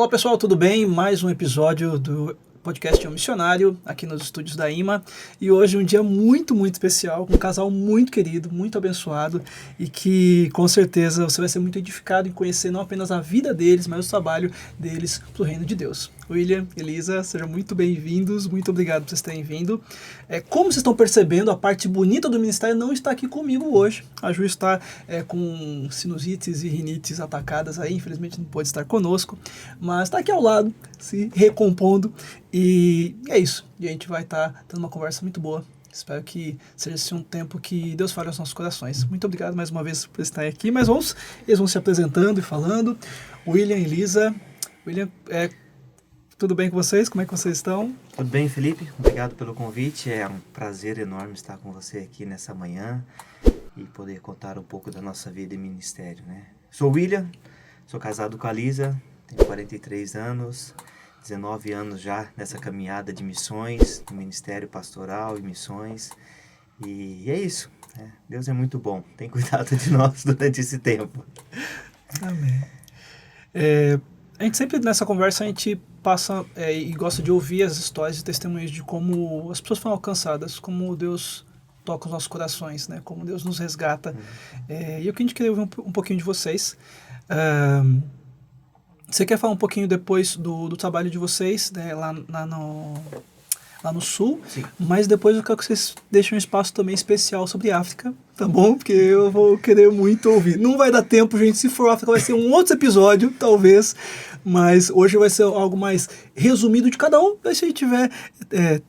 Olá pessoal, tudo bem? Mais um episódio do podcast O Missionário, aqui nos estúdios da IMA. E hoje um dia muito especial, com um casal muito querido, muito abençoado, e que com certeza você vai ser muito edificado em conhecer não apenas a vida deles, mas o trabalho deles para o reino de Deus. William, Elisa, sejam muito bem-vindos, muito obrigado por vocês terem vindo. Como vocês estão percebendo, a parte bonita do ministério não está aqui comigo hoje. A Ju está com sinusites e rinites atacadas aí, infelizmente não pode estar conosco, mas está aqui ao lado, se recompondo, e é isso. E a gente vai estar tendo uma conversa muito boa. Espero que seja assim um tempo que Deus fale aos nossos corações. Muito obrigado mais uma vez por estarem aqui, mas eles vão se apresentando e falando. William e Elisa. William, tudo bem com vocês? Como é que vocês estão? Tudo bem, Felipe? Obrigado pelo convite. É um prazer enorme estar com você aqui nessa manhã e poder contar um pouco da nossa vida e ministério, né? Sou William, sou casado com a Lisa, tenho 43 anos, 19 anos já nessa caminhada de missões, do ministério pastoral e missões. E é isso, né? Deus é muito bom, tem cuidado de nós durante esse tempo. Amém. A gente sempre nessa conversa a gente passa e gosta de ouvir as histórias e testemunhos de como as pessoas foram alcançadas, como Deus toca os nossos corações, né? Como Deus nos resgata. E o que a gente queria ouvir um pouquinho de vocês. Você quer falar um pouquinho depois do trabalho de vocês, né, lá no Sul? Sim. Mas depois eu quero que vocês deixem um espaço também especial sobre África, tá bom? Porque eu vou querer muito ouvir. Não vai dar tempo, gente. Se for África, vai ser um outro episódio, talvez. Mas hoje vai ser algo mais resumido de cada um. Mas se a gente tiver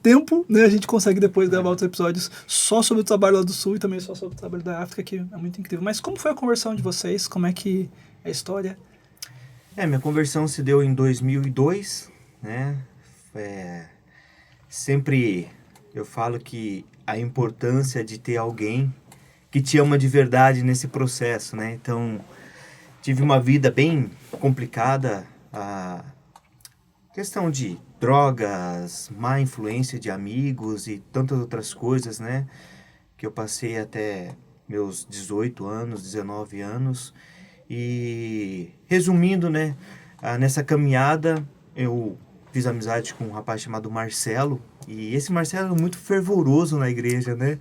tempo, né, a gente consegue depois gravar outros episódios só sobre o trabalho lá do Sul e também só sobre o trabalho da África, que é muito incrível. Mas como foi a conversão de vocês? Como é que é a história? Minha conversão se deu em 2002, né? Sempre eu falo que a importância de ter alguém que te ama de verdade nesse processo, né? Então, tive uma vida bem complicada, a questão de drogas, má influência de amigos e tantas outras coisas, né? Que eu passei até meus 18 anos, 19 anos. E resumindo, né, nessa caminhada eu fiz amizade com um rapaz chamado Marcelo, e esse Marcelo é muito fervoroso na igreja, né?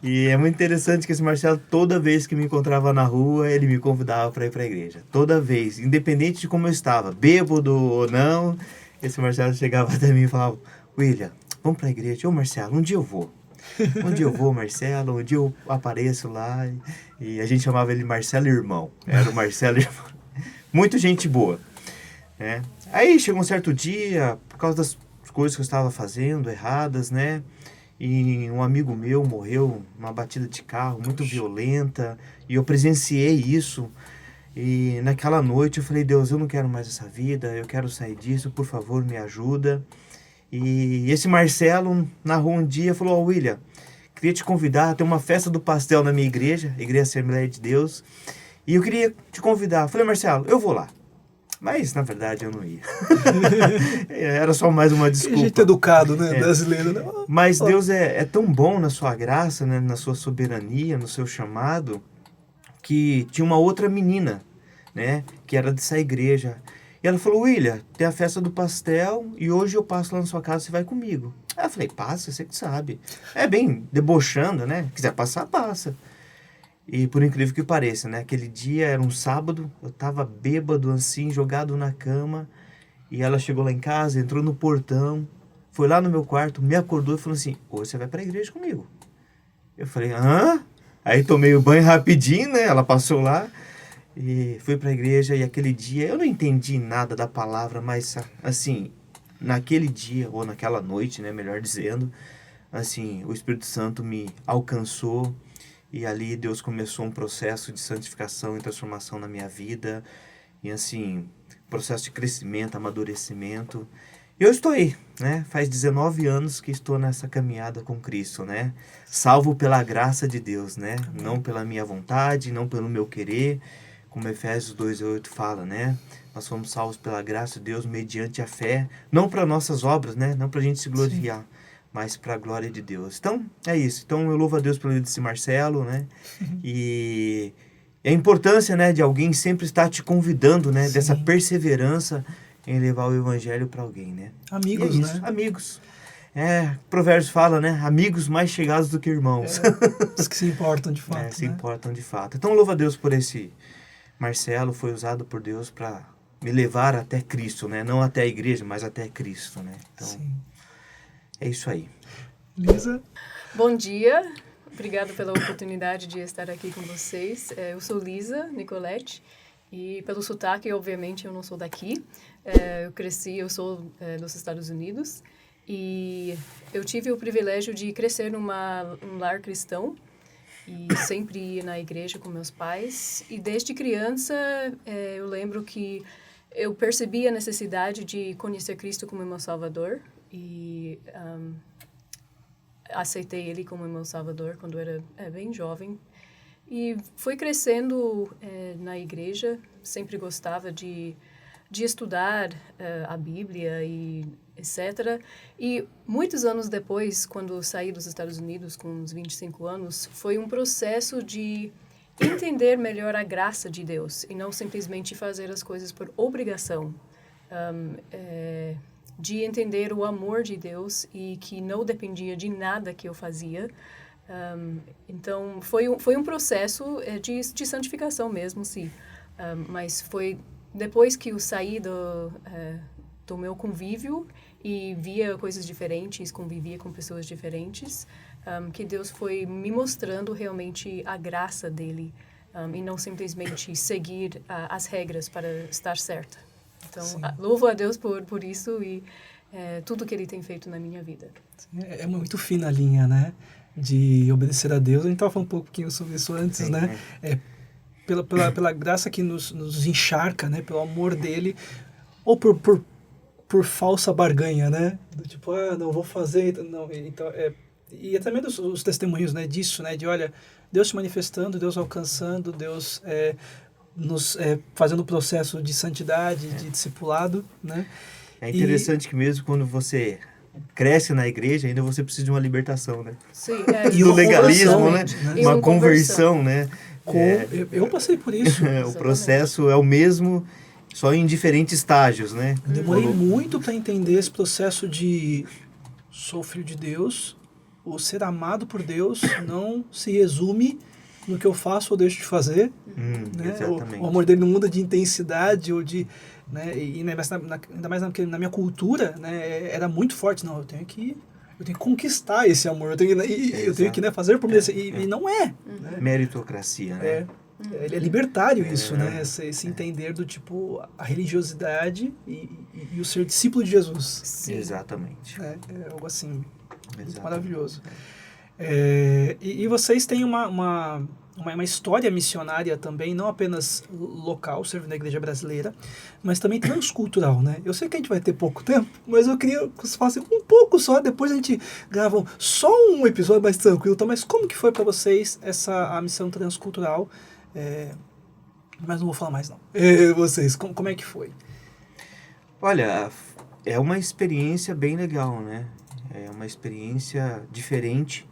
E é muito interessante que esse Marcelo, toda vez que me encontrava na rua, ele me convidava para ir para a igreja. Toda vez, independente de como eu estava, bêbado ou não, esse Marcelo chegava até mim e falava: William, vamos para a igreja. Ô Marcelo, um dia eu vou. Um dia eu vou, Marcelo, um dia eu apareço lá. E a gente chamava ele de Marcelo Irmão. Era o Marcelo Irmão. Muito gente boa, né? Aí chegou um certo dia, por causa das coisas que eu estava fazendo erradas, né? E um amigo meu morreu numa batida de carro muito violenta. E eu presenciei isso. E naquela noite eu falei: Deus, eu não quero mais essa vida, eu quero sair disso, por favor, me ajuda. E esse Marcelo narrou um dia, falou: William, queria te convidar a ter uma festa do pastel na minha igreja, Igreja Assembleia de Deus, e eu queria te convidar. Falei: Marcelo, eu vou lá. Mas, na verdade, eu não ia. Era só mais uma desculpa. A gente educado, né? Brasileiro, né? Mas Deus é tão bom na sua graça, né? Na sua soberania, no seu chamado, que tinha uma outra menina, né? Que era dessa igreja. E ela falou: William, tem a festa do pastel e hoje eu passo lá na sua casa, você vai comigo. Aí eu falei: passa, você que sabe. Bem debochando, né? Quiser passar, passa. E por incrível que pareça, né? Aquele dia era um sábado, eu tava bêbado assim, jogado na cama. E ela chegou lá em casa, entrou no portão, foi lá no meu quarto, me acordou e falou assim: hoje você vai pra igreja comigo. Eu falei: hã? Aí tomei o banho rapidinho, né? Ela passou lá. E fui para a igreja, e aquele dia eu não entendi nada da palavra, mas assim, naquele dia, ou naquela noite, né, melhor dizendo, assim, o Espírito Santo me alcançou, e ali Deus começou um processo de santificação e transformação na minha vida, e assim, processo de crescimento, amadurecimento. E eu estou aí, né? Faz 19 anos que estou nessa caminhada com Cristo, né? Salvo pela graça de Deus, né? Não pela minha vontade, não pelo meu querer, como Efésios 2:8 fala, né? Nós fomos salvos pela graça de Deus mediante a fé, não para nossas obras, né? Não para a gente se glorificar, sim, mas para a glória de Deus. Então, é isso. Então, eu louvo a Deus pelo desse Marcelo, né? E a importância, né, de alguém sempre estar te convidando, né? Sim. Dessa perseverança em levar o evangelho para alguém, né? Amigos, E é isso, né? amigos. Provérbios fala, né? Amigos mais chegados do que irmãos. Os que se importam de fato, Se né? importam de fato. Então, louva a Deus por esse Marcelo, foi usado por Deus para me levar até Cristo, né? Não até a igreja, mas até Cristo, né? Então, Sim. é isso aí. Lisa? Bom dia, obrigada pela oportunidade de estar aqui com vocês. Eu sou Lisa Nicolette e pelo sotaque, obviamente, eu não sou daqui. Eu sou dos Estados Unidos e eu tive o privilégio de crescer num lar cristão e sempre ia na igreja com meus pais. E desde criança eu lembro que eu percebi a necessidade de conhecer Cristo como meu Salvador e aceitei ele como meu salvador quando era bem jovem. E fui crescendo na igreja, sempre gostava de estudar a Bíblia e etc. E muitos anos depois, quando saí dos Estados Unidos, com uns 25 anos, foi um processo de entender melhor a graça de Deus e não simplesmente fazer as coisas por obrigação. De entender o amor de Deus e que não dependia de nada que eu fazia. Então, foi um processo de santificação mesmo, sim. Mas foi depois que eu saí do meu convívio e via coisas diferentes, convivia com pessoas diferentes, que Deus foi me mostrando realmente a graça dele e não simplesmente seguir as regras para estar certa. Então, louvo a Deus por isso e tudo que Ele tem feito na minha vida. É muito fina a linha, né? De obedecer a Deus. A gente estava falando um pouquinho sobre isso antes, Sim, né? Pela graça que nos encharca, né? Pelo amor dele. Ou por falsa barganha, né? Do tipo, não vou fazer... Não, então, e também os testemunhos, né? Disso, né? De, olha, Deus se manifestando, Deus alcançando, Deus... nos fazendo o processo de santidade, de discipulado, né? É interessante que mesmo quando você cresce na igreja, ainda você precisa de uma libertação, né? Sim, do legalismo, né? Uma conversão, né? Eu passei por isso. O processo é o mesmo, só em diferentes estágios, né? Eu demorei muito para entender esse processo de sou filho de Deus, o ser amado por Deus não se resume no que eu faço ou deixo de fazer. Né? Exatamente. O amor dele não muda de intensidade ou de... Né? E ainda mais na minha cultura, né? Era muito forte. Não, eu tenho que conquistar esse amor, eu tenho que fazer por merecer. E não é. Né? Meritocracia, né? É libertário isso, né? Esse entender do tipo, a religiosidade e o ser discípulo de Jesus. Sim. Exatamente. É algo assim, muito Exatamente. maravilhoso. E vocês têm uma história missionária também, não apenas local, servindo na igreja brasileira, mas também transcultural, né? Eu sei que a gente vai ter pouco tempo, mas eu queria que vocês falassem um pouco só, depois a gente grava só um episódio mais tranquilo, tá? Mas como que foi para vocês a missão transcultural? Mas não vou falar mais não. Vocês, como é que foi? Olha, é uma experiência bem legal, né? É uma experiência diferente.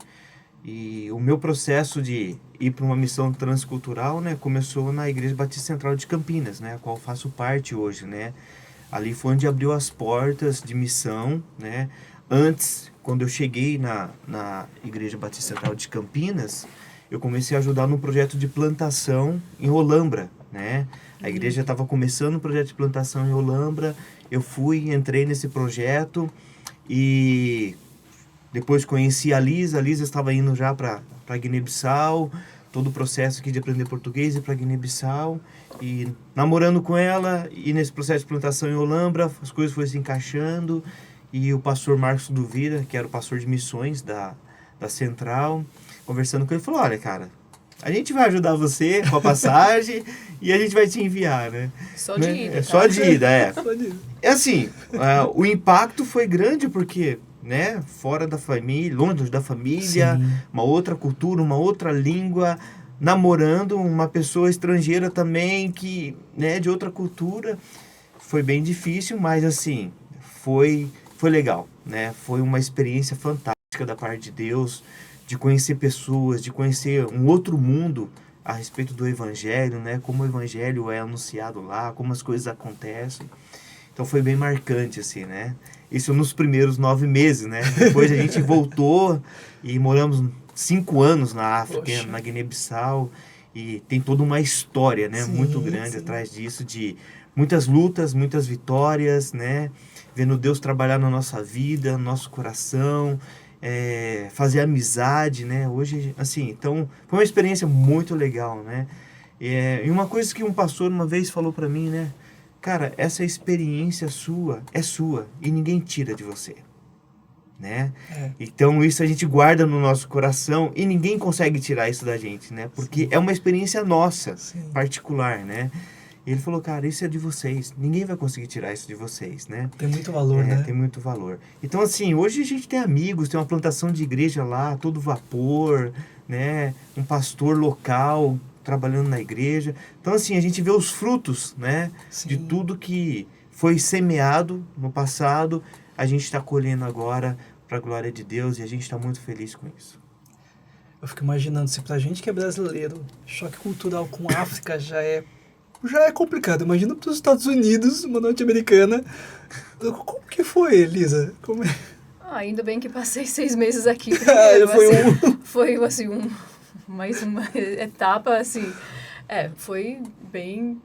E o meu processo de ir para uma missão transcultural, né, começou na Igreja Batista Central de Campinas, né, a qual faço parte hoje, né. Ali foi onde abriu as portas de missão, né. Antes, quando eu cheguei na Igreja Batista Central de Campinas, eu comecei a ajudar no projeto de plantação em Olambra, né. A igreja estava começando o projeto de plantação em Olambra, eu entrei nesse projeto e... Depois conheci a Lisa estava indo já para Guiné-Bissau, todo o processo aqui de aprender português e para Guiné-Bissau, e namorando com ela, e nesse processo de plantação em Olambra, as coisas foram se encaixando, e o pastor Marcos Duvira, que era o pastor de missões da Central, conversando com ele, falou, olha, cara, a gente vai ajudar você com a passagem e a gente vai te enviar, né? Só de ida. Tá? Só de ida, É assim, o impacto foi grande porque... né, fora da família, longe da família, sim, uma outra cultura, uma outra língua, namorando uma pessoa estrangeira também, que, né, de outra cultura, foi bem difícil, mas assim, foi legal, né, foi uma experiência fantástica da parte de Deus, de conhecer pessoas, de conhecer um outro mundo a respeito do Evangelho, né, como o Evangelho é anunciado lá, como as coisas acontecem. Então foi bem marcante, assim, né? Isso nos primeiros 9 meses, né? Depois a gente voltou e moramos 5 anos na África, Poxa. na Guiné-Bissau. E tem toda uma história, né? Sim, Muito grande sim. atrás disso, de muitas lutas, muitas vitórias, né? Vendo Deus trabalhar na nossa vida, no nosso coração, fazer amizade, né? Hoje, assim, então, foi uma experiência muito legal, né? E uma coisa que um pastor uma vez falou para mim, né? Cara, essa experiência sua é sua e ninguém tira de você, né? Então isso a gente guarda no nosso coração e ninguém consegue tirar isso da gente, né? Porque é uma experiência nossa, Sim. particular, né? E ele falou, cara, isso é de vocês, ninguém vai conseguir tirar isso de vocês, né? Tem muito valor, né? Tem muito valor. Então, assim, hoje a gente tem amigos, tem uma plantação de igreja lá, todo vapor, né? Um pastor local trabalhando na igreja. Então, assim, a gente vê os frutos, né? Sim. De tudo que foi semeado no passado, a gente está colhendo agora para a glória de Deus e a gente está muito feliz com isso. Eu fico imaginando, se pra gente que é brasileiro, choque cultural com a África já é complicado. Imagina para os Estados Unidos, uma norte-americana. Como que foi, Elisa? Como é? Ainda bem que passei 6 meses aqui. Foi assim, mais uma etapa, assim. Foi bem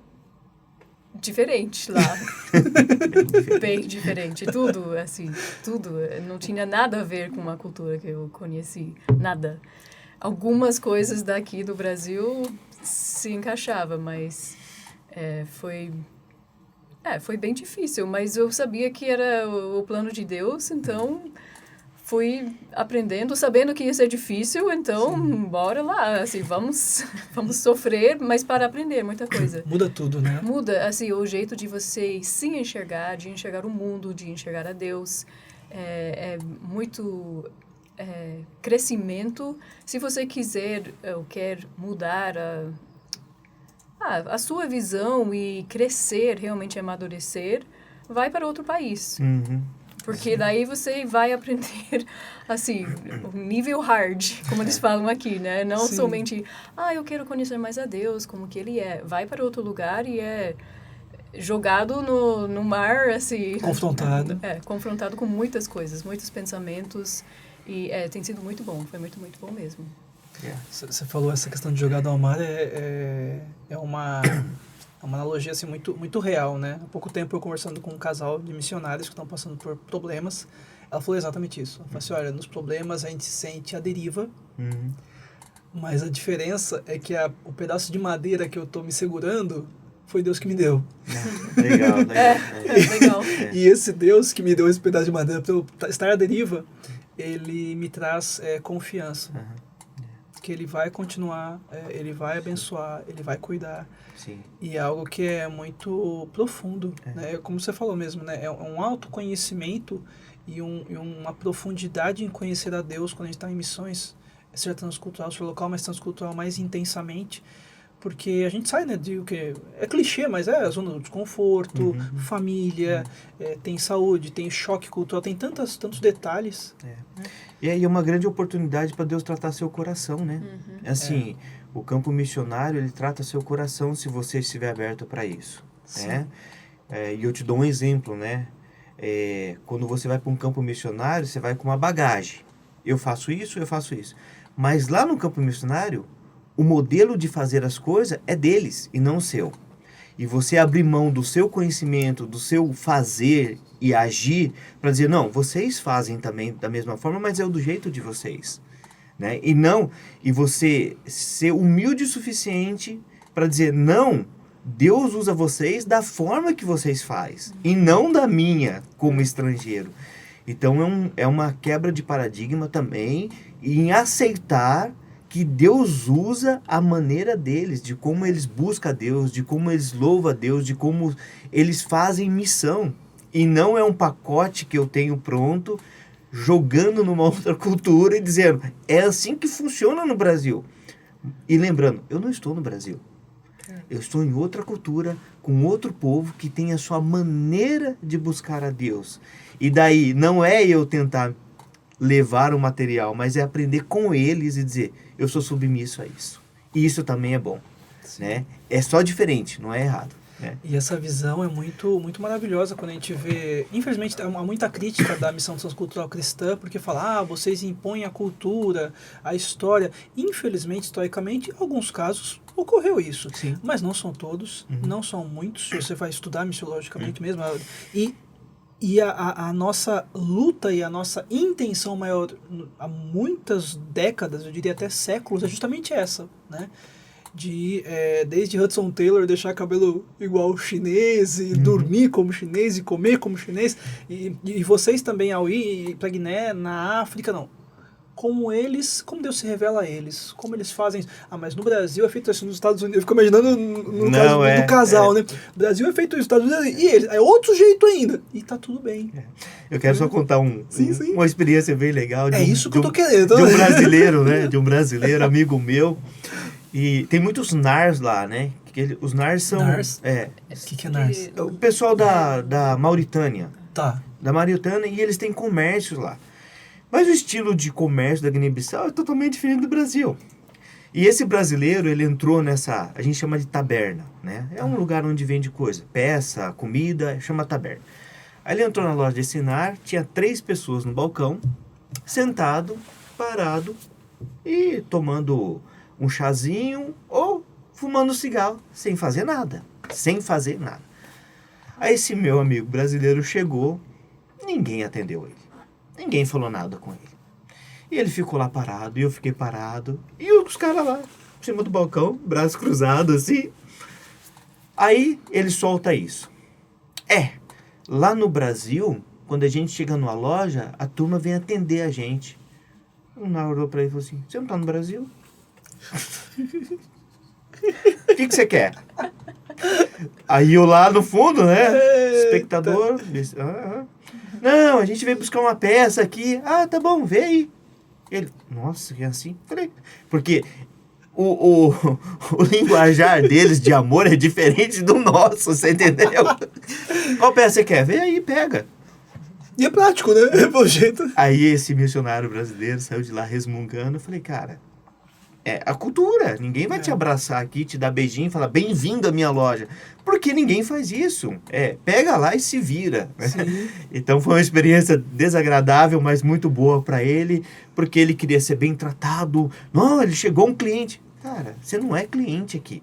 diferente lá. Bem diferente. Tudo, assim, tudo. Não tinha nada a ver com a cultura que eu conheci. Nada. Algumas coisas daqui do Brasil se encaixava, mas foi bem difícil. Mas eu sabia que era o plano de Deus, então fui aprendendo, sabendo que ia ser difícil, então bora lá, assim, vamos sofrer, mas para aprender muita coisa. Muda tudo, né? Muda, assim, o jeito de você se enxergar, de enxergar o mundo, de enxergar a Deus, muito crescimento. Se você quiser ou quer mudar a sua visão e crescer, realmente amadurecer, vai para outro país. Uhum. Porque daí você vai aprender, assim, o nível hard, como eles falam aqui, né? Não somente, eu quero conhecer mais a Deus, como que Ele é. Vai para outro lugar e é jogado no mar, assim... Confrontado. Confrontado com muitas coisas, muitos pensamentos. E tem sido muito bom, foi muito, muito bom mesmo. Você falou essa questão de jogado ao mar, é uma analogia assim, muito, muito real, né? Há pouco tempo eu conversando com um casal de missionários que estão passando por problemas, ela falou exatamente isso. Ela falou assim, olha, nos problemas a gente sente a deriva, mas a diferença é que o pedaço de madeira que eu estou me segurando foi Deus que me deu. Legal. Legal. E esse Deus que me deu esse pedaço de madeira para eu estar à deriva, ele me traz confiança. Que ele vai continuar, ele vai abençoar, ele vai cuidar. Sim. E é algo que é muito profundo, né? Como você falou mesmo, né? É um autoconhecimento e uma profundidade em conhecer a Deus quando a gente está em missões, seja transcultural, seja local, mas transcultural mais intensamente, porque a gente sai, né, de o que é clichê, mas é a zona do desconforto, família, tem saúde, tem choque cultural, tem tantos detalhes. E aí é uma grande oportunidade para Deus tratar seu coração, né? Assim, o campo missionário, ele trata seu coração se você estiver aberto para isso, né? E eu te dou um exemplo, né? Quando você vai para um campo missionário, você vai com uma bagagem. Eu faço isso. Mas lá no campo missionário, o modelo de fazer as coisas é deles e não o seu. E você abrir mão do seu conhecimento, do seu fazer e agir para dizer, não, vocês fazem também da mesma forma, mas é do jeito de vocês, né? E você ser humilde o suficiente para dizer, não, Deus usa vocês da forma que vocês fazem e não da minha como estrangeiro. Então é uma quebra de paradigma também em aceitar que Deus usa a maneira deles, de como eles buscam a Deus, de como eles louvam a Deus, de como eles fazem missão. E não é um pacote que eu tenho pronto, jogando numa outra cultura e dizendo, é assim que funciona no Brasil. E lembrando, eu não estou no Brasil. Eu estou em outra cultura, com outro povo que tem a sua maneira de buscar a Deus. E daí, não é eu tentar levar o material, mas é aprender com eles e dizer, eu sou submisso a isso. E isso também é bom, né? É só diferente, não é errado. né? E essa visão é muito, muito maravilhosa quando a gente vê... Infelizmente, há muita crítica da missão sociocultural cristã, porque fala, vocês impõem a cultura, a história. Infelizmente, historicamente, em alguns casos, ocorreu isso. Sim. Mas não são todos, não são muitos. Você vai estudar missiologicamente mesmo. E a nossa luta e a nossa intenção maior há muitas décadas, eu diria até séculos, é justamente essa, né? Desde Hudson Taylor deixar cabelo igual chinês e dormir como chinês e comer como chinês, e vocês também ao ir para Guiné, na África, não. Como Deus se revela a eles, como eles fazem isso. Mas no Brasil é feito assim, nos Estados Unidos, eu fico imaginando no caso do casal, né? O Brasil é feito isso, nos Estados Unidos, e eles, é outro jeito ainda, e tá tudo bem. Eu quero só contar uma experiência bem legal de isso que eu tô querendo. De um brasileiro, né? De um brasileiro, amigo meu. E tem muitos NARs lá, né? Os NARs são... NARs? O que é NARs? O pessoal da Mauritânia. Tá. Da Mauritânia, e eles têm comércios lá. Mas o estilo de comércio da Guiné-Bissau é totalmente diferente do Brasil. E esse brasileiro, ele entrou nessa... A gente chama de taberna, né? É um lugar onde vende coisa. Peça, comida, chama taberna. Aí ele entrou na loja desse NAR, tinha 3 pessoas no balcão, sentado, parado e tomando um chazinho ou fumando cigarro, sem fazer nada. Sem fazer nada. Aí esse meu amigo brasileiro chegou, ninguém atendeu ele. Ninguém falou nada com ele. E ele ficou lá parado, e eu fiquei parado. E os caras lá, em cima do balcão, braço cruzado assim. Aí ele solta isso. Lá no Brasil, quando a gente chega numa loja, a turma vem atender a gente. O Nar olhou pra ele e falou assim, você não tá no Brasil? O que você quer? Aí eu lá no fundo, né? Espectador. Não, a gente veio buscar uma peça aqui. Tá bom, vê aí. Ele, nossa, que é assim? Falei, porque o linguajar deles de amor é diferente do nosso, você entendeu? Qual peça você quer? Vê aí, pega. E é prático, né? Pelo jeito. Aí esse missionário brasileiro saiu de lá resmungando. Eu falei, cara, é a cultura. Ninguém vai te abraçar aqui, te dar beijinho e falar, bem-vindo à minha loja. Porque ninguém faz isso. Pega lá e se vira. Então foi uma experiência desagradável, mas muito boa para ele, porque ele queria ser bem tratado. Não, ele chegou um cliente. Cara, você não é cliente aqui.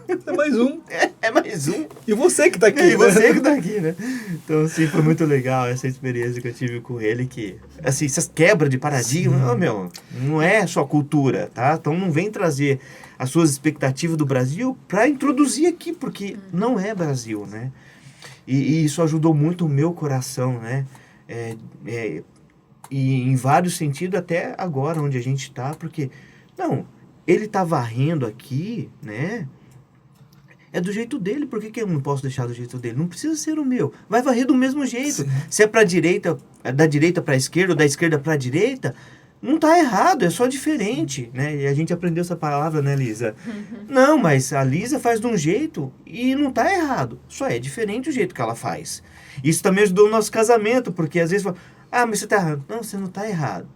É mais um. É mais um. E você que tá aqui. E você que tá aqui, né? Então, assim, foi muito legal essa experiência que eu tive com ele, que, assim, essas quebras de paradigma, não é só cultura, tá? Então, não vem trazer as suas expectativas do Brasil para introduzir aqui, porque não é Brasil, né? E isso ajudou muito o meu coração, né? E em vários sentidos, até agora, onde a gente tá, porque, ele tá varrendo aqui, né? É do jeito dele, por que eu não posso deixar do jeito dele? Não precisa ser o meu. Vai varrer do mesmo jeito. Sim. Se é pra direita, da direita pra esquerda, ou da esquerda pra direita, não tá errado, é só diferente, né? E a gente aprendeu essa palavra, né, Lisa? Não, mas a Lisa faz de um jeito e não tá errado. Só é diferente o jeito que ela faz. Isso também ajudou o nosso casamento, porque às vezes fala, mas você tá errado. Não, você não tá errado.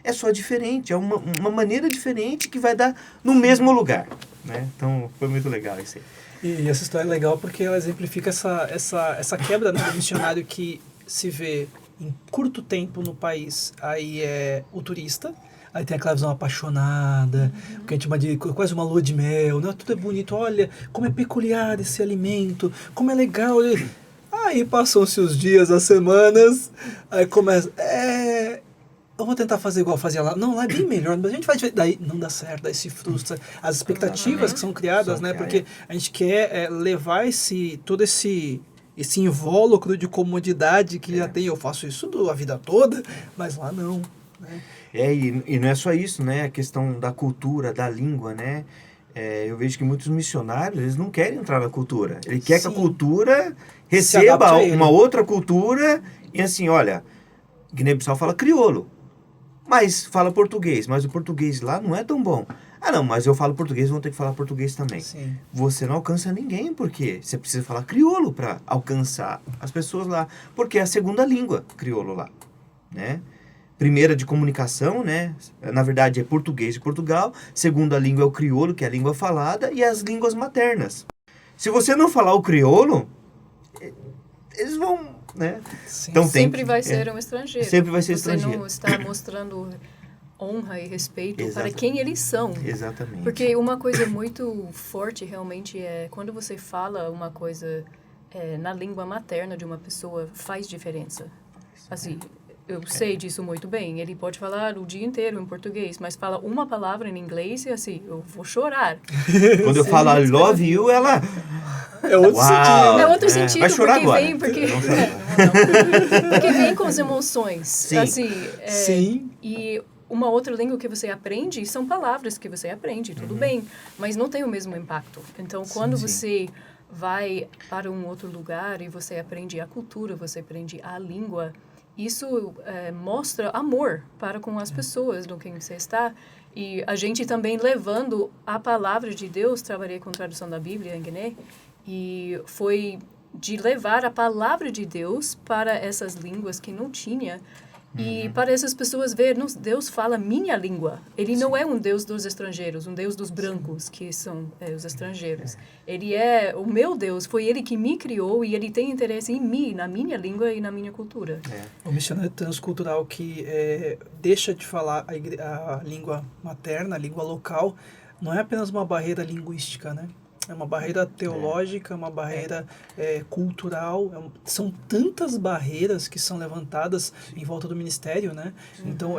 É só diferente, é uma maneira diferente que vai dar no mesmo lugar, né? Então, foi muito legal isso aí. E essa história é legal porque ela exemplifica essa quebra, né, do missionário que se vê em curto tempo no país. Aí é o turista, aí tem aquela visão apaixonada, que a gente chama de quase uma lua de mel, né? Tudo é bonito, olha como é peculiar esse alimento, como é legal. Aí passam-se os dias, as semanas, aí começa... eu vou tentar fazer igual fazia lá. Não, lá é bem melhor, mas a gente faz diferente. Daí não dá certo, daí se frustra. As expectativas que são criadas, né? Porque a gente quer levar todo esse invólucro de comodidade que já tem. Eu faço isso a vida toda, mas lá não. Né? E não é só isso, né? A questão da cultura, da língua, né? Eu vejo que muitos missionários, eles não querem entrar na cultura. Ele quer que a cultura receba uma outra cultura e assim, olha, Guiné-Bissau fala crioulo. Mas fala português, mas o português lá não é tão bom. Não, mas eu falo português, vou ter que falar português também. Sim. Você não alcança ninguém, porque você precisa falar crioulo para alcançar as pessoas lá. Porque é a segunda língua, crioulo lá, né? Primeira de comunicação, né? Na verdade é português de Portugal. Segunda língua é o crioulo, que é a língua falada, e as línguas maternas. Se você não falar o crioulo, eles vão, né? Sim. Então, sempre vai ser um estrangeiro. Sempre vai ser Você estrangeiro. não está mostrando honra e respeito para Exatamente. quem eles são. Exatamente. Porque uma coisa muito forte realmente é quando você fala uma coisa na língua materna de uma pessoa, faz diferença. Assim, eu sei disso muito bem. Ele pode falar o dia inteiro em português, mas fala uma palavra em inglês e assim, eu vou chorar. Quando eu falo I love you, ela... É outro sentido. É outro sentido, vai chorar porque agora. vem, porque, Não chora. porque vem com as emoções. Sim. Assim, Sim. E uma outra língua que você aprende são palavras que você aprende, tudo bem, mas não tem o mesmo impacto. Então, quando você vai para um outro lugar e você aprende a cultura, você aprende a língua, isso mostra amor para com as pessoas no quem você está. E a gente também levando a palavra de Deus, trabalhei com tradução da Bíblia em Guiné, e foi de levar a palavra de Deus para essas línguas que não tinha, e para essas pessoas ver, Deus fala minha língua. Ele não é um Deus dos estrangeiros, um Deus dos brancos, que são os estrangeiros. Ele é o meu Deus, foi Ele que me criou e Ele tem interesse em mim, na minha língua e na minha cultura. O missionário transcultural que deixa de falar a língua materna, a língua local, não é apenas uma barreira linguística, né? É uma barreira teológica, uma barreira cultural. São tantas barreiras que são levantadas em volta do ministério, né? Então,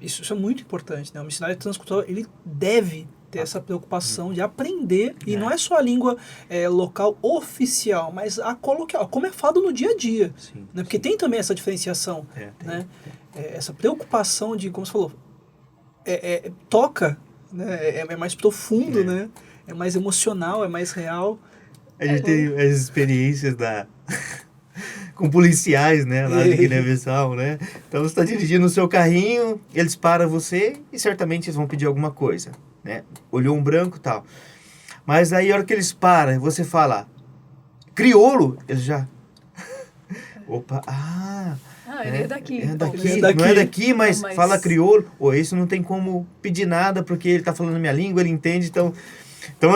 isso é muito importante, né? O missionário transcultural, ele deve ter essa preocupação de aprender, e não é só a língua local oficial, mas a coloquial, como é falado no dia a dia. Sim, né? Porque tem também essa diferenciação, né? Essa preocupação de, como você falou, toca, né? É mais profundo, né? É mais emocional, é mais real. A gente tem as experiências com policiais, né, lá de Guiné-Bissau, né? Então você está dirigindo o seu carrinho, eles param você e certamente eles vão pedir alguma coisa, né? Olhou um branco e tal. Mas aí a hora que eles param, você fala crioulo, eles já... Opa, ele é daqui. É daqui, É daqui. não é daqui, mas Não, mas- fala crioulo. Ou isso não tem como pedir nada, porque ele está falando minha língua, ele entende, então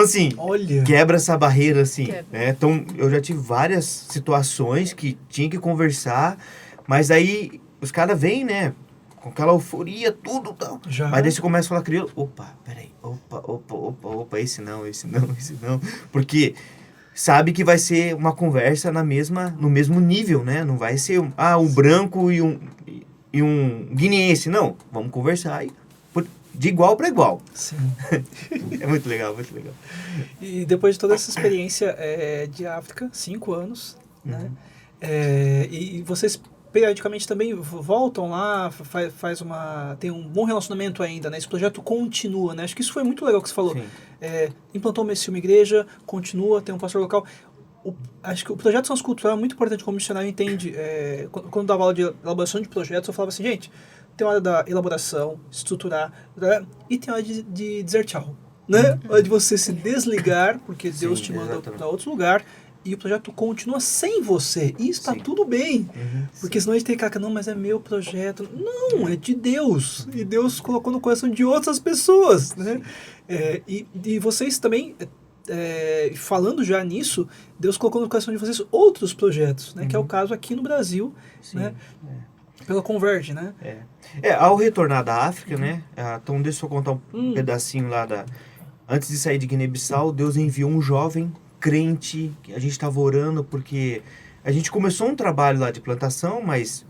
assim, Olha. quebra essa barreira, assim. Quebra. Né? Então, eu já tive várias situações que tinha que conversar, mas aí os caras vêm, né? Com aquela euforia, tudo tal. Já. Mas daí você começa a falar crioulo. Opa, peraí. Opa, esse não. Porque sabe que vai ser uma conversa no mesmo nível, né? Não vai ser um branco e um guineense. Não, vamos conversar de igual para igual. Sim. É muito legal, muito legal. E depois de toda essa experiência de África, 5 anos, né? E vocês periodicamente também voltam lá, tem um bom relacionamento ainda, né? Esse projeto continua, né? Acho que isso foi muito legal que você falou. Sim. Implantou uma igreja, continua, tem um pastor local. Acho que o projeto transcultural é muito importante, como o missionário entende. Quando dava aula de elaboração de projetos, eu falava assim, gente, tem hora da elaboração, estruturar, né? E tem hora de dizer tchau, né? Hora de você se desligar, porque Deus te manda para outro lugar, e o projeto continua sem você. E está tudo bem. Porque senão a gente tem que não, mas é meu projeto. Não, é de Deus. E Deus colocou no coração de outras pessoas, né? E vocês também... falando já nisso, Deus colocou no coração de vocês outros projetos, né? Que é o caso aqui no Brasil, né? Pela Converge, né? Ao retornar da África, né? Então deixa eu contar um pedacinho lá antes de sair de Guiné-Bissau, Deus enviou um jovem crente, que a gente estava orando, porque a gente começou um trabalho lá de plantação, mas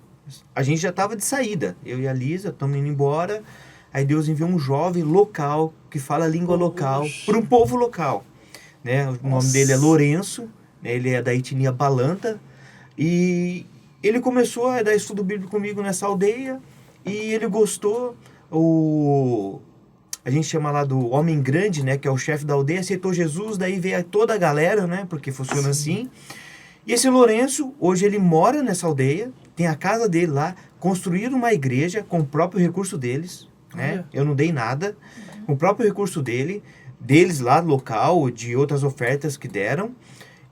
a gente já estava de saída. Eu e a Lisa estamos indo embora, aí Deus enviou um jovem local, que fala a língua local, para um povo local. Né? O nome dele é Lourenço, né? Ele é da etnia Balanta, e ele começou a dar estudo bíblico comigo nessa aldeia, e ele gostou. A gente chama lá do homem grande, né? Que é o chefe da aldeia, aceitou Jesus, daí veio toda a galera, né? Porque funciona assim. E esse Lourenço, hoje ele mora nessa aldeia, tem a casa dele lá, construíram uma igreja com o próprio recurso deles, né? Eu não dei nada, com o próprio recurso deles lá, local, de outras ofertas que deram.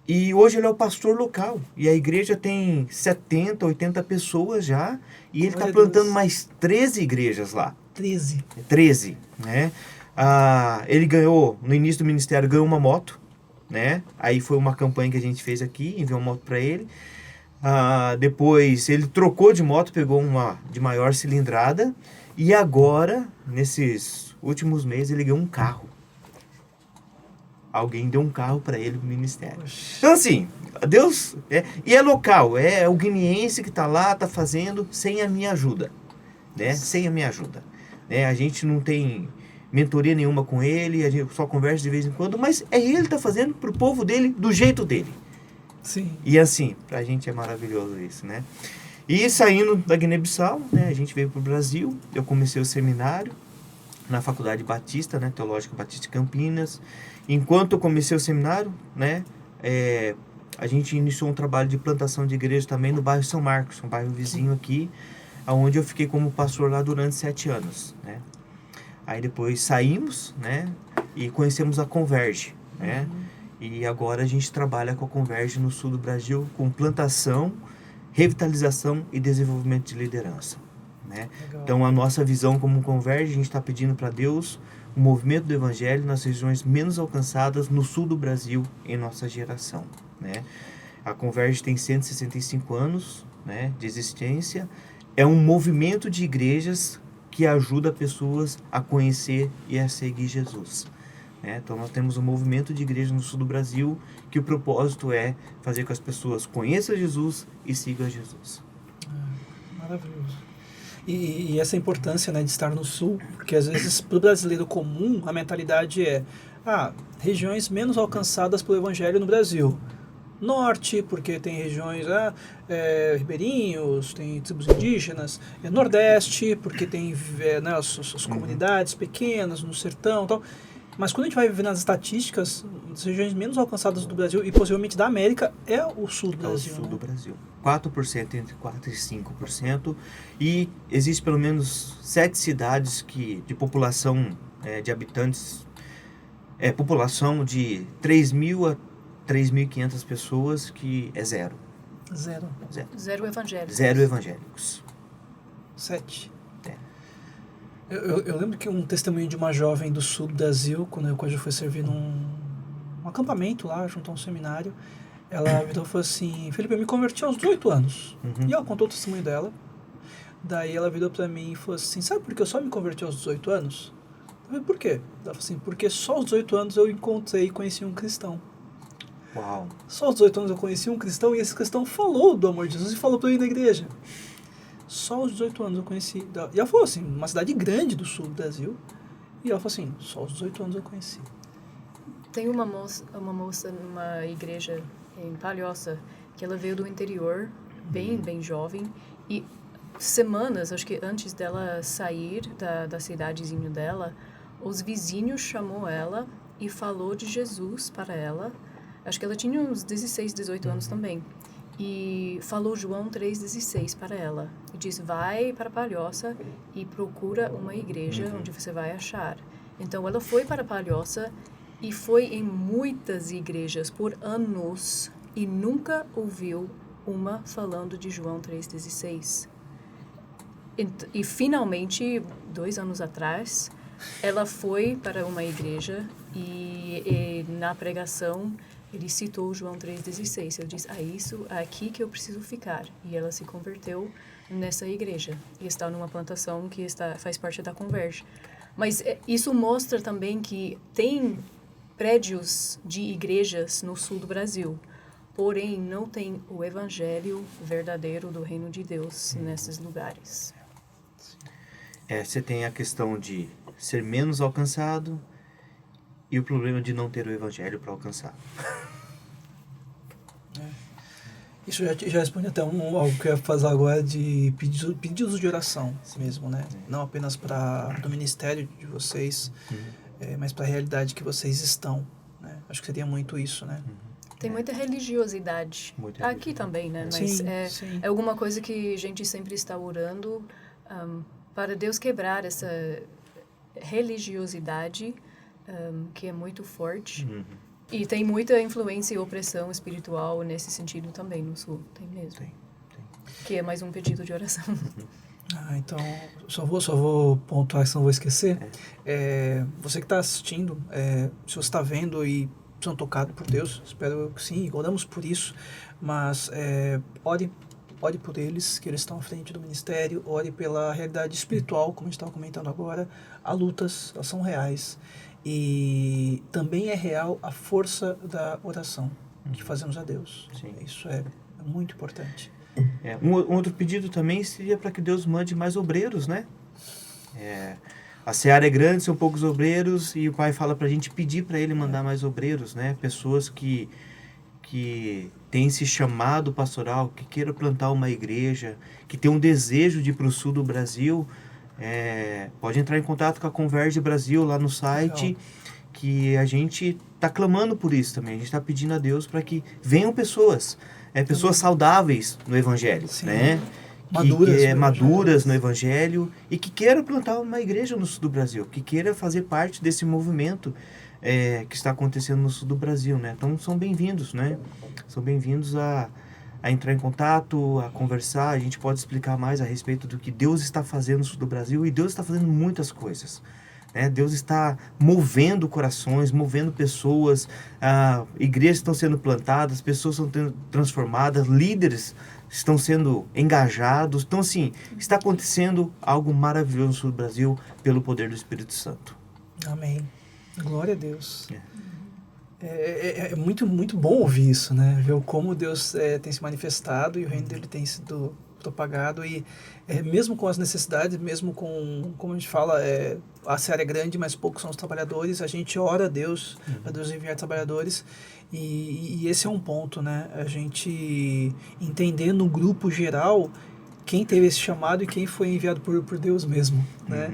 E hoje ele é o pastor local. E a igreja tem 70, 80 pessoas já. E ele está plantando mais 13 igrejas lá. 13, né? Ele ganhou, no início do ministério, ganhou uma moto. né? Aí foi uma campanha que a gente fez aqui, enviou uma moto para ele. Depois ele trocou de moto, pegou uma de maior cilindrada. E agora, nesses últimos meses, ele ganhou um carro. Alguém deu um carro para ele no ministério. Então assim, Deus... E é local, é o guineense que está lá, está fazendo sem a minha ajuda. Né? Sem a minha ajuda. Né? A gente não tem mentoria nenhuma com ele, a gente só conversa de vez em quando, mas é ele que está fazendo pro povo dele, do jeito dele. Sim. E assim, pra gente é maravilhoso isso, né? E saindo da Guiné-Bissau, né, a gente veio pro Brasil, eu comecei o seminário na Faculdade Batista, né, Teológica Batista de Campinas. Enquanto eu comecei o seminário, né, a gente iniciou um trabalho de plantação de igreja também no bairro São Marcos, um bairro vizinho aqui, onde eu fiquei como pastor lá durante 7 anos, né? Aí depois saímos, né, e conhecemos a Converge, né? E agora a gente trabalha com a Converge no sul do Brasil, com plantação, revitalização e desenvolvimento de liderança, né? Então a nossa visão como Converge, a gente está pedindo para Deus o movimento do Evangelho nas regiões menos alcançadas no sul do Brasil em nossa geração, né? A Converge tem 165 anos, né, de existência. É um movimento de igrejas que ajuda pessoas a conhecer e a seguir Jesus. Então nós temos um movimento de igreja no sul do Brasil que o propósito é fazer com que as pessoas conheçam Jesus e sigam Jesus. Maravilhoso. E essa importância, né, de estar no sul, porque às vezes para o brasileiro comum a mentalidade é regiões menos alcançadas pelo evangelho no Brasil. Norte, porque tem regiões ribeirinhos, tem tribos indígenas. Nordeste, porque tem né, as comunidades pequenas no sertão e tal. Mas quando a gente vai ver nas estatísticas, as regiões menos alcançadas do Brasil e possivelmente da América é o sul do Brasil. É o sul do Brasil. 4%, entre 4% e 5%. E existe pelo menos 7 cidades de população de habitantes, população de 3.000 a 3.500 pessoas que é zero. Zero evangélicos. Zero evangélicos. 7. Eu lembro que um testemunho de uma jovem do sul do Brasil, quando eu fui servir num acampamento lá, junto a um seminário, ela virou e falou assim: Felipe, eu me converti aos 18 anos. E ela contou o testemunho dela. Daí ela virou pra mim e falou assim: sabe por que eu só me converti aos 18 anos? Eu falei: por quê? Ela falou assim: porque só aos 18 anos eu encontrei e conheci um cristão. Uau. Só aos 18 anos eu conheci um cristão e esse cristão falou do amor de Jesus e falou pra mim na igreja. Só aos 18 anos eu conheci. E ela falou assim, uma cidade grande do sul do Brasil. E ela falou assim, só aos 18 anos eu conheci. Tem uma moça numa igreja em Palhoça, que ela veio do interior, bem jovem. E semanas, acho que antes dela sair da cidadezinha dela, os vizinhos chamou ela e falou de Jesus para ela. Acho que ela tinha uns 16, 18 anos também. E falou João 3,16 para ela. E disse, vai para Palhoça e procura uma igreja onde você vai achar. Então, ela foi para Palhoça e foi em muitas igrejas por anos e nunca ouviu uma falando de João 3,16. E finalmente, 2 anos atrás, ela foi para uma igreja e na pregação ele citou João 3,16. Ele disse, isso é aqui que eu preciso ficar. E ela se converteu nessa igreja. E está numa plantação que faz parte da Converge. Mas isso mostra também que tem prédios de igrejas no sul do Brasil. Porém, não tem o evangelho verdadeiro do reino de Deus nesses lugares. Você tem a questão de ser menos alcançado e o problema de não ter o evangelho para alcançar. Isso já responde até algo que eu ia fazer agora de pedidos de oração mesmo, né? Não apenas do ministério de vocês, mas para a realidade que vocês estão, né? Acho que seria muito isso, né? Tem muita religiosidade. Aqui também, né? Mas sim. É alguma coisa que a gente sempre está orando para Deus quebrar essa religiosidade que é muito forte. E tem muita influência e opressão espiritual nesse sentido também no Sul. Tem mesmo. Tem. Que é mais um pedido de oração. Então, só vou pontuar, senão vou esquecer. Você que está assistindo, se você está vendo e são tocados por Deus, espero que sim, oramos por isso, mas ore por eles, que eles estão à frente do ministério, ore pela realidade espiritual, como a gente estava comentando agora. Há lutas, elas são reais, e também é real a força da oração que fazemos a Deus. Sim. Isso é muito importante. Um outro pedido também seria para que Deus mande mais obreiros, né? A seara é grande, são poucos obreiros, e o Pai fala para a gente pedir para Ele mandar mais obreiros, né? Pessoas que têm esse chamado pastoral, que queiram plantar uma igreja, que tem um desejo de ir para o sul do Brasil, pode entrar em contato com a Converge Brasil lá no site. Legal. Que a gente está clamando por isso também. A gente está pedindo a Deus para que venham pessoas saudáveis no Evangelho, sim. Né? Maduras no Evangelho, e que queiram plantar uma igreja no sul do Brasil, que queira fazer parte desse movimento que está acontecendo no sul do Brasil, né? Então são bem-vindos, né? São bem-vindos a entrar em contato, a conversar. A gente pode explicar mais a respeito do que Deus está fazendo no sul do Brasil, e Deus está fazendo muitas coisas. Deus está movendo corações, movendo pessoas, igrejas estão sendo plantadas, pessoas estão sendo transformadas, líderes estão sendo engajados. Então, assim, está acontecendo algo maravilhoso no sul do Brasil pelo poder do Espírito Santo. Amém. Glória a Deus. É muito, muito bom ouvir isso, né? Ver como Deus tem se manifestado e o reino dele tem sido propagado, e mesmo com as necessidades, mesmo com, como a gente fala, a seara é grande, mas poucos são os trabalhadores, a gente ora a Deus, a Deus enviar trabalhadores, e esse é um ponto, né? A gente entender no grupo geral quem teve esse chamado e quem foi enviado por Deus mesmo, né?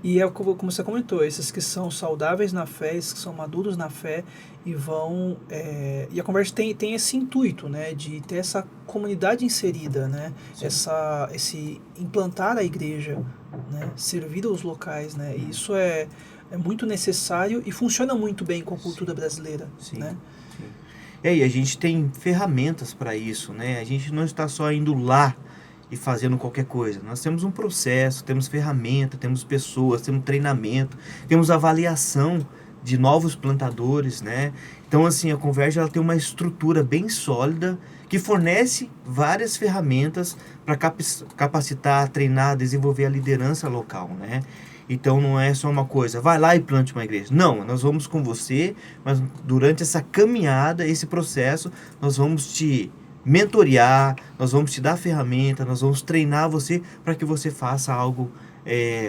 E como você comentou, esses que são saudáveis na fé, esses que são maduros na fé, e vão... e a Converge tem esse intuito, né, de ter essa comunidade inserida, né, esse implantar a igreja, né, servir aos locais, né, e isso é muito necessário e funciona muito bem com a cultura brasileira. Sim. Né? Sim. E a gente tem ferramentas para isso, né, a gente não está só indo lá e fazendo qualquer coisa. Nós temos um processo, temos ferramenta, temos pessoas, temos treinamento, temos avaliação de novos plantadores, né? Então, assim, a Converge ela tem uma estrutura bem sólida que fornece várias ferramentas para capacitar, treinar, desenvolver a liderança local, né? Então, não é só uma coisa, vai lá e plante uma igreja. Não, nós vamos com você, mas durante essa caminhada, esse processo, nós vamos te mentorear, nós vamos te dar ferramenta, nós vamos treinar você para que você faça algo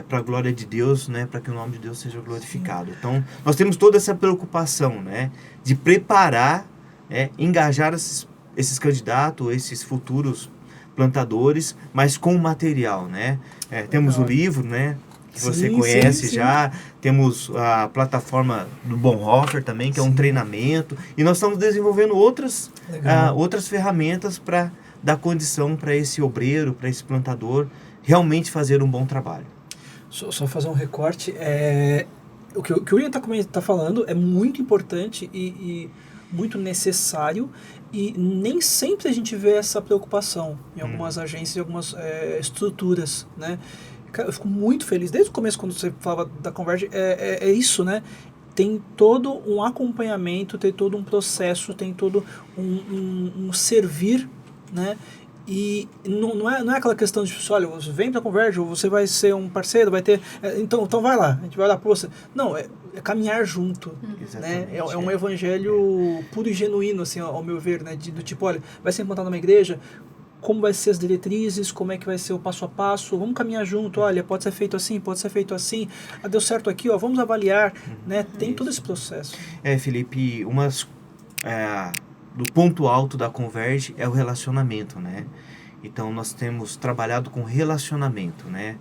para a glória de Deus, né, para que o nome de Deus seja glorificado. Sim. Então, nós temos toda essa preocupação, né, de preparar, engajar esses candidatos, esses futuros plantadores, mas com material, né. Temos o livro, né, que você conhece já, temos a plataforma do Bonhoeffer também, que é um treinamento, e nós estamos desenvolvendo outras ferramentas para dar condição para esse obreiro, para esse plantador, realmente fazer um bom trabalho. Só fazer um recorte, o que o William está falando é muito importante e muito necessário, e nem sempre a gente vê essa preocupação em algumas agências e algumas estruturas, né? Cara, eu fico muito feliz. Desde o começo, quando você falava da Converge, é isso, né? Tem todo um acompanhamento, tem todo um processo, tem todo um servir, né? E não é aquela questão de, olha, você vem para a Converge, ou você vai ser um parceiro, vai ter... Então vai lá, a gente vai lá para você. Não, é caminhar junto, né? É um evangelho puro e genuíno, assim, ao meu ver, né? Do tipo, olha, vai ser implantado numa igreja, como vai ser as diretrizes, como é que vai ser o passo a passo, vamos caminhar junto, olha, pode ser feito assim, deu certo aqui, vamos avaliar, né? Tem todo esse processo. Felipe, do ponto alto da Converge é o relacionamento, né? Então, nós temos trabalhado com relacionamento, né?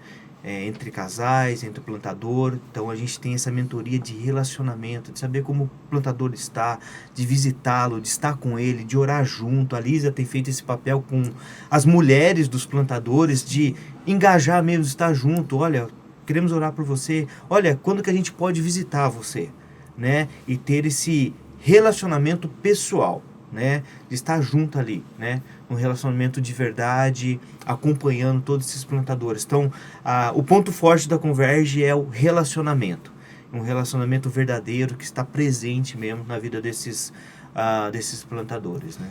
Entre casais, entre o plantador. Então, a gente tem essa mentoria de relacionamento, de saber como o plantador está, de visitá-lo, de estar com ele, de orar junto. A Lisa tem feito esse papel com as mulheres dos plantadores, de engajar mesmo, estar junto. Olha, queremos orar por você. Olha, quando que a gente pode visitar você, né? E ter esse relacionamento pessoal, né, de estar junto ali, né, um relacionamento de verdade, acompanhando todos esses plantadores. Então, o ponto forte da Converge é o relacionamento. um relacionamento verdadeiro que está presente mesmo na vida desses plantadores, né?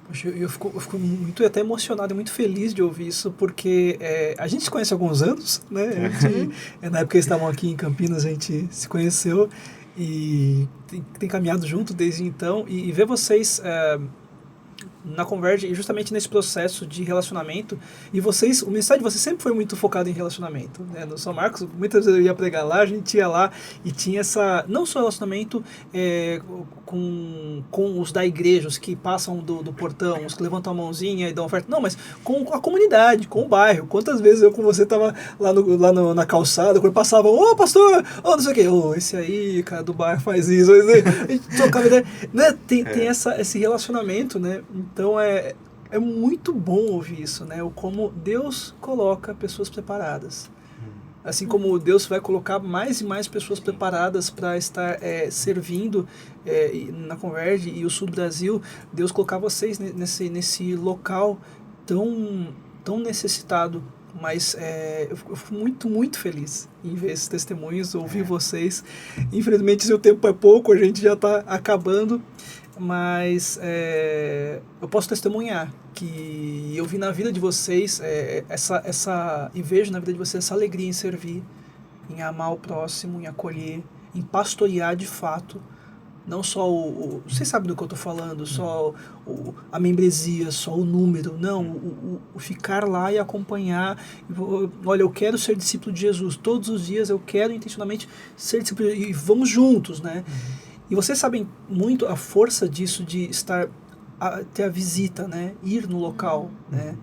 Poxa, eu fico muito até emocionado e muito feliz de ouvir isso, porque a gente se conhece há alguns anos, né? Na época que eles estavam aqui em Campinas, a gente se conheceu e tem caminhado junto desde então. E ver vocês na Converge, e justamente nesse processo de relacionamento, e o ministério de vocês sempre foi muito focado em relacionamento, né? No São Marcos, muitas vezes eu ia pregar lá, a gente ia lá e tinha não só relacionamento com os da igreja, os que passam do portão, os que levantam a mãozinha e dão oferta, não, mas com a comunidade, com o bairro. Quantas vezes eu com você tava lá na calçada, quando passava, ô pastor, não sei o quê, esse aí, cara do bairro faz isso, a gente trocava ideia, né? Tem esse relacionamento, né? Então é muito bom ouvir isso, né? O como Deus coloca pessoas preparadas. Assim como Deus vai colocar mais e mais pessoas preparadas para estar servindo na Converge e o sul do Brasil, Deus colocar vocês nesse local tão necessitado. Mas eu fico muito, muito feliz em ver esses testemunhos, ouvir vocês. Infelizmente, seu tempo é pouco, a gente já está acabando. Mas eu posso testemunhar que eu vi na vida de vocês e vejo na vida de vocês essa alegria em servir, em amar o próximo, em acolher, em pastorear de fato. Não só vocês sabem do que eu estou falando, só a membresia, só o número. Não, o ficar lá e acompanhar. Olha, eu quero ser discípulo de Jesus. Todos os dias eu quero intencionalmente ser discípulo. E vamos juntos, né? E vocês sabem muito a força disso de ter a visita, né? Ir no local, né?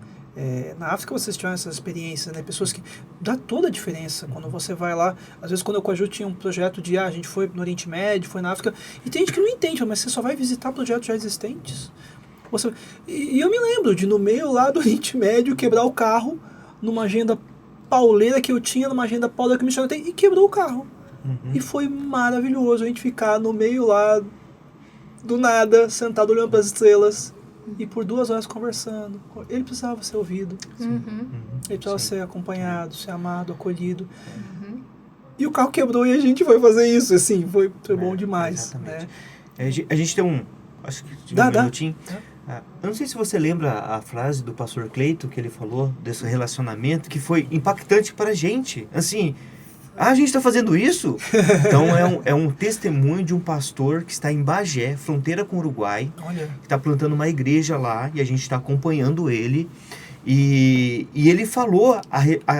Na África vocês tiveram essas experiências, né? Pessoas que dá toda a diferença quando você vai lá. Às vezes quando eu com a Ju tinha um projeto de a gente foi no Oriente Médio, foi na África, e tem gente que não entende, mas você só vai visitar projetos já existentes. E eu me lembro de no meio lá do Oriente Médio quebrar o carro numa agenda pauleira que eu tinha, numa agenda pauleira que me chamou e quebrou o carro. E foi maravilhoso a gente ficar no meio lá do nada, sentado olhando para as estrelas e por 2 horas conversando. Ele precisava ser ouvido, ele precisava ser acompanhado, ser amado, acolhido. E o carro quebrou e a gente foi fazer isso, assim, foi bom demais, né? A gente tem acho que tive um minutinho. Eu não sei se você lembra a frase do pastor Cleito que ele falou desse relacionamento que foi impactante para a gente, assim. A gente está fazendo isso? Então é um testemunho de um pastor que está em Bagé, fronteira com o Uruguai, que está plantando uma igreja lá e a gente está acompanhando ele. E ele falou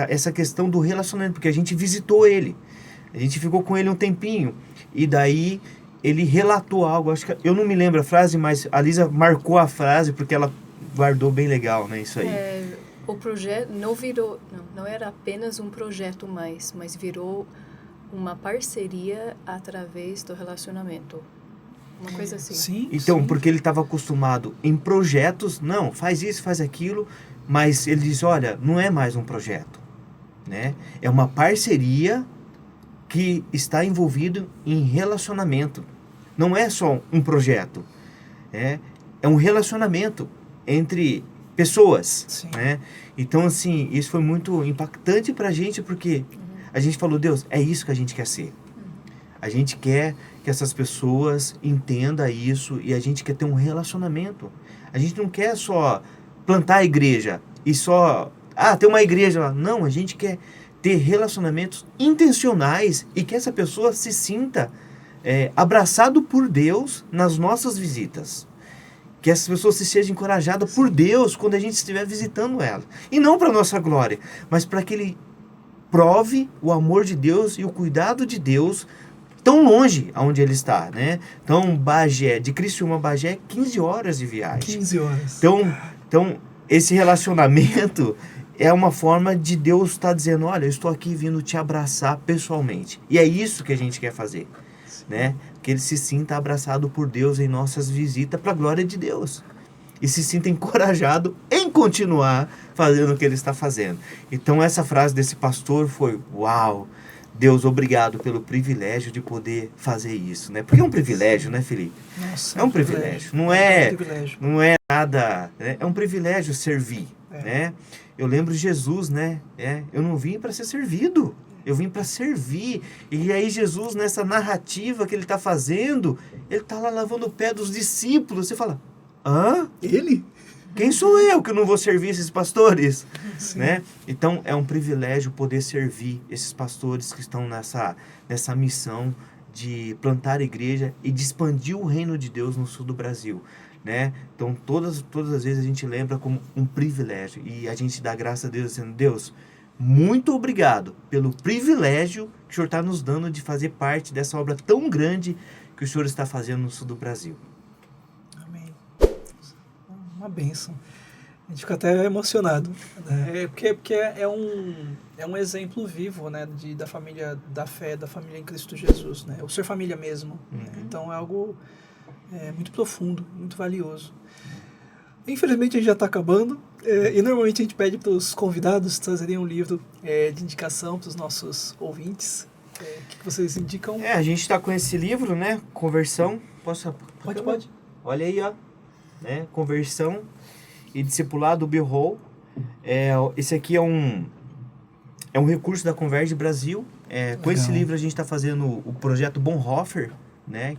essa questão do relacionamento, porque a gente visitou ele. A gente ficou com ele um tempinho. E daí ele relatou algo, acho que eu não me lembro a frase, mas a Lisa marcou a frase porque ela guardou bem legal, né? Isso aí. O projeto não era apenas um projeto mais, mas virou uma parceria através do relacionamento. Uma coisa assim. Sim, então, porque ele estava acostumado em projetos, não, faz isso, faz aquilo, mas ele diz, olha, não é mais um projeto, né? É uma parceria que está envolvido em relacionamento. Não é só um projeto, é um relacionamento entre pessoas, né? Então, assim, isso foi muito impactante pra gente, porque a gente falou, Deus, é isso que a gente quer ser. A gente quer que essas pessoas entendam isso e a gente quer ter um relacionamento. A gente não quer só plantar a igreja e só, ter uma igreja lá. Não, a gente quer ter relacionamentos intencionais e que essa pessoa se sinta abraçado por Deus nas nossas visitas. Que essas pessoas se sejam encorajadas por Deus quando a gente estiver visitando ela. E não para nossa glória, mas para que ele prove o amor de Deus e o cuidado de Deus tão longe aonde ele está, né? Então, Bagé, de Criciúma a Bagé, 15 horas de viagem. 15 horas. Então esse relacionamento é uma forma de Deus estar dizendo, olha, eu estou aqui vindo te abraçar pessoalmente. E é isso que a gente quer fazer, né? Que ele se sinta abraçado por Deus em nossas visitas para a glória de Deus. E se sinta encorajado em continuar fazendo o que ele está fazendo. Então essa frase desse pastor foi, uau, Deus, obrigado pelo privilégio de poder fazer isso, né? Porque é um privilégio, né, Felipe? Nossa, é um privilégio. Não é nada, né? É um privilégio servir, né? Eu lembro Jesus, né? Eu não vim para ser servido. Eu vim para servir. E aí Jesus, nessa narrativa que ele está fazendo, ele está lá lavando o pé dos discípulos. Você fala, hã? Ele? Quem sou eu que não vou servir esses pastores? Sim. Né? Então, é um privilégio poder servir esses pastores que estão nessa missão de plantar a igreja e de expandir o reino de Deus no sul do Brasil. Né? Então, todas as vezes a gente lembra como um privilégio. E a gente dá graças a Deus, dizendo, Deus, muito obrigado pelo privilégio que o Senhor está nos dando de fazer parte dessa obra tão grande que o Senhor está fazendo no sul do Brasil. Amém. Uma bênção. A gente fica até emocionado, né? Porque é um exemplo vivo, né, da família da fé, da família em Cristo Jesus, né? O ser família mesmo. Né? Então é algo muito profundo, muito valioso. Infelizmente a gente já está acabando, e normalmente a gente pede para os convidados trazerem um livro de indicação para os nossos ouvintes. O que vocês indicam? A gente está com esse livro, né? Conversão. Pode. Olha aí, ó. Né? Conversão e Discipulado, do Bill Hall. Esse aqui é um recurso da Converge Brasil. Com esse livro a gente está fazendo o projeto Bonhoeffer, né?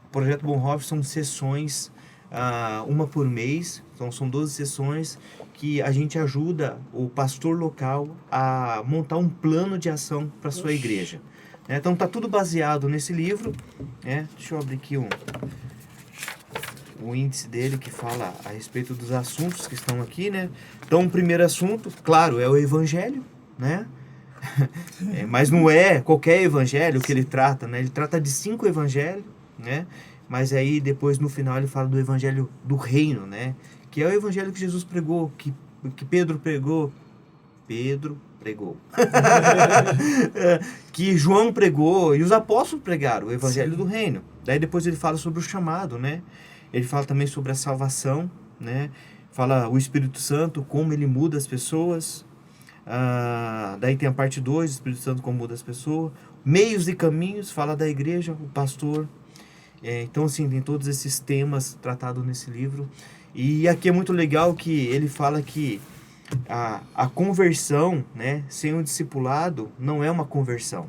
O projeto Bonhoeffer são sessões, uma por mês, então são 12 sessões que a gente ajuda o pastor local a montar um plano de ação para a sua igreja. Né? Então está tudo baseado nesse livro. Né? Deixa eu abrir aqui o índice dele que fala a respeito dos assuntos que estão aqui, né? Então, o primeiro assunto, claro, é o evangelho, né? Mas não é qualquer evangelho que ele trata, né? Ele trata de 5 evangelhos, né? Mas aí, depois, no final, ele fala do evangelho do reino, né? Que é o evangelho que Jesus pregou, que Pedro pregou. Que João pregou e os apóstolos pregaram, o evangelho do reino. Daí, depois, ele fala sobre o chamado, né? Ele fala também sobre a salvação, né? Fala o Espírito Santo, como ele muda as pessoas. Daí tem a parte 2, o Espírito Santo como muda as pessoas. Meios e caminhos, fala da igreja, o pastor. Então, assim, tem todos esses temas tratados nesse livro. E aqui é muito legal que ele fala que a conversão, né, sem o discipulado, não é uma conversão.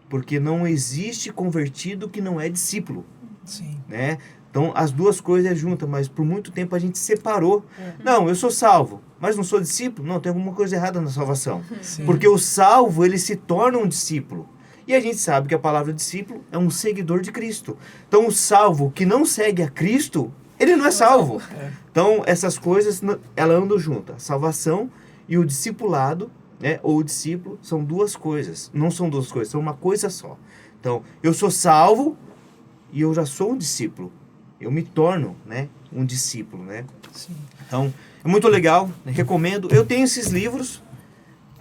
Porque não existe convertido que não é discípulo. Sim. Né? Então, as duas coisas juntas, mas por muito tempo a gente separou. Não, eu sou salvo, mas não sou discípulo. Não, tem alguma coisa errada na salvação. Sim. Porque o salvo, ele se torna um discípulo. E a gente sabe que a palavra discípulo é um seguidor de Cristo. Então, o salvo que não segue a Cristo, ele não é salvo. Então, essas coisas, elas andam juntas. A salvação e o discipulado, né, ou o discípulo, são duas coisas. Não são duas coisas, são uma coisa só. Então, eu sou salvo e eu já sou um discípulo. Eu me torno, né, um discípulo, né? Sim. Então, é muito legal, recomendo. Eu tenho esses livros,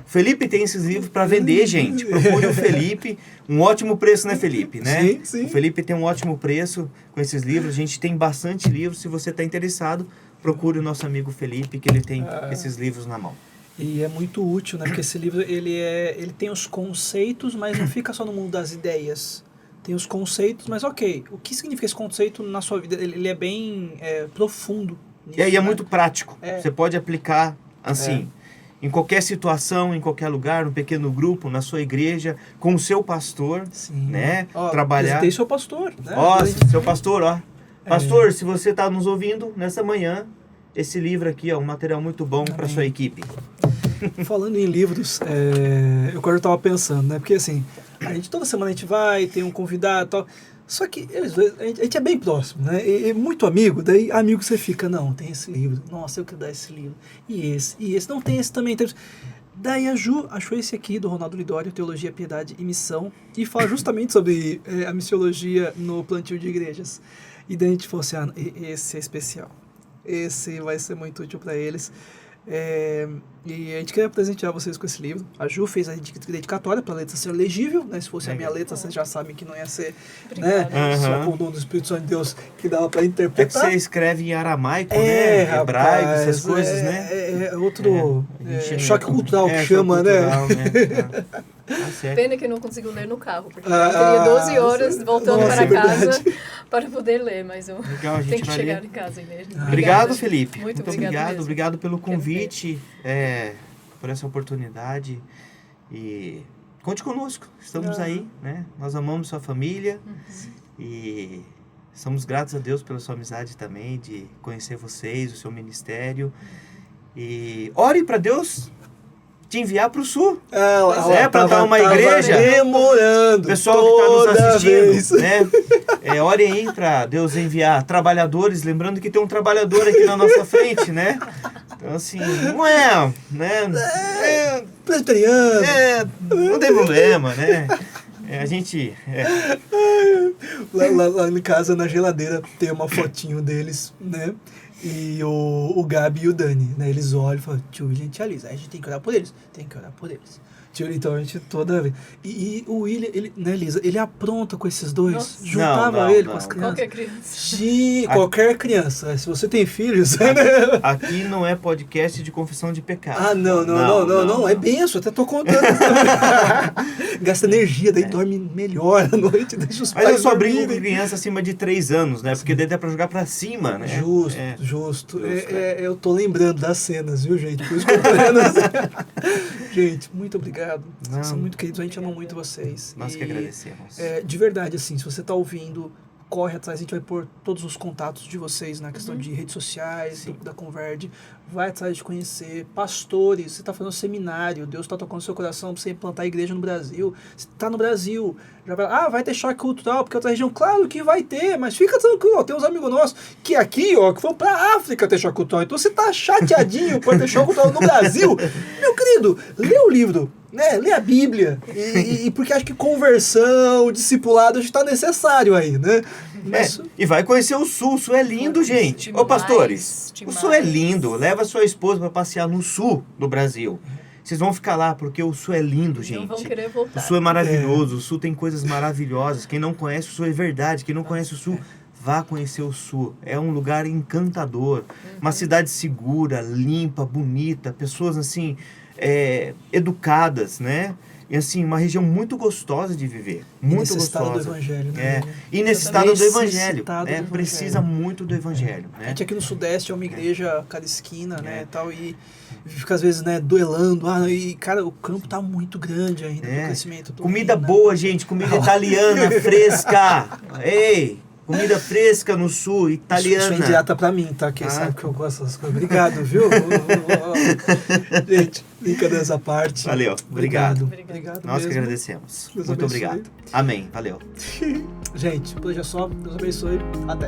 Felipe tem esses livros para vender, gente. Procure o Felipe, um ótimo preço, né, Felipe? Né? Sim, sim. O Felipe tem um ótimo preço com esses livros. A gente tem bastante livros. Se você está interessado, procure o nosso amigo Felipe, que ele tem esses livros na mão. E é muito útil, né? Porque esse livro, ele tem os conceitos, mas não fica só no mundo das ideias. Tem os conceitos, mas ok, o que significa esse conceito na sua vida? Ele é bem profundo. Nisso, E aí é né? muito prático. Você pode aplicar assim, em qualquer situação, em qualquer lugar, num pequeno grupo, na sua igreja, com o seu pastor, Sim. né? Ó, Trabalhar. visitei seu pastor, né? Ó, seu pastor, ó. Pastor, se você está nos ouvindo nessa manhã, esse livro aqui é um material muito bom para sua equipe. Falando em livros, eu agora estava pensando, né? Porque assim, toda semana a gente vai, tem um convidado e tal. Só que a gente é bem próximo, né? E muito amigo, daí amigo você fica, não, tem esse livro, nossa, eu quero dar esse livro. E esse, não tem esse também. Daí a Ju achou esse aqui, do Ronaldo Lidório, Teologia, Piedade e Missão, e fala justamente sobre a missiologia no plantio de igrejas. E daí a gente falou assim, esse é especial. Esse vai ser muito útil para eles. E a gente quer presentear vocês com esse livro. A Ju fez a dedicatória para a letra ser legível, né? Se fosse a minha letra, vocês já sabem que não ia ser, né? Só com o dom do Espírito Santo de Deus que dava para interpretar. É que você escreve em aramaico, né? Hebraico, essas coisas, né? É outro choque cultural que chama, choque cultural, né? Pena que eu não consigo ler no carro, porque eu teria 12 horas voltando para casa para poder ler, mas eu tenho que chegar em casa e ler. Obrigado, Felipe. Muito obrigado pelo convite, por essa oportunidade. E conte conosco, estamos aí, né? Nós amamos sua família e somos gratos a Deus pela sua amizade também, de conhecer vocês, o seu ministério. E ore para Deus te enviar para o sul. Plantar uma igreja. Demorando. Pessoal que está nos assistindo, vez. né? Ore aí para Deus enviar trabalhadores, lembrando que tem um trabalhador aqui na nossa frente, né? Então, assim, não é, né? Presbiteriano. Não tem problema, né? A gente... Lá em casa, na geladeira, tem uma fotinho deles, né? E o Gabi e o Dani, né? Eles olham e falam, tio William e tia Lisa, a gente tem que orar por eles. Tem que orar por eles. Tio William, então a gente toda vez. E o William, ele, né, Lisa, ele apronta com esses dois. Nossa. Juntava Não, ele não. com as crianças. Qualquer criança. Qualquer criança. Se você tem filhos... Aqui não é podcast de confissão de pecado. Não. É benção, até tô contando. Gasta energia, daí dorme melhor à noite, deixa os Mas pais eu só brinco dormirem. com criança acima de 3 anos, né? Porque daí dá pra jogar pra cima, né? Justo. Eu tô lembrando das cenas, viu, gente? Por isso que eu tô lendo assim. Gente, muito obrigado. Vocês são muito queridos, a gente ama muito vocês. Nós que agradecemos. De verdade, assim, se você tá ouvindo, corre atrás, a gente vai pôr todos os contatos de vocês na questão de redes sociais, da Converde. Vai atrás de conhecer pastores, você está fazendo seminário, Deus está tocando seu coração para você implantar a igreja no Brasil. Você está no Brasil, já vai ter choque cultural, porque outra região, claro que vai ter, mas fica tranquilo, ó, tem uns amigos nossos que aqui, ó, que foram para a África ter choque cultural, então você está chateadinho por ter choque cultural no Brasil. Meu querido, lê o livro, né? Lê a Bíblia, e porque acho que conversão, discipulado, acho que está necessário aí, né? Mas... E vai conhecer o Sul é lindo, gente. Demais, Ô, pastores, demais. o Sul é lindo. Leva sua esposa para passear no Sul do Brasil. Vocês vão ficar lá, porque o Sul é lindo, gente. Não vão querer voltar. O Sul é maravilhoso, o Sul tem coisas maravilhosas. Quem não conhece o Sul é verdade. Quem não conhece o Sul, vá conhecer o Sul. É um lugar encantador. Uma cidade segura, limpa, bonita. Pessoas, assim, educadas, né? E assim, uma região muito gostosa de viver. Muito gostosa. Do evangelho, né? E necessitada do evangelho. Evangelho. Precisa muito do evangelho. A gente aqui no Sudeste é uma igreja a cada esquina, né? Tal, e fica às vezes, né, duelando. E, cara, o campo tá muito grande ainda do crescimento. Comida boa, gente. Comida italiana, fresca. Ei! Comida fresca no Sul, italiana. Isso é indireta pra mim, tá? Quem sabe que eu gosto dessas coisas. Obrigado, viu? Gente, brincadeira dessa parte. Valeu, obrigado. Obrigado Nós mesmo. que agradecemos. Deus Muito abençoe. obrigado. Amém, valeu. Gente, por hoje é só. Deus abençoe. Até.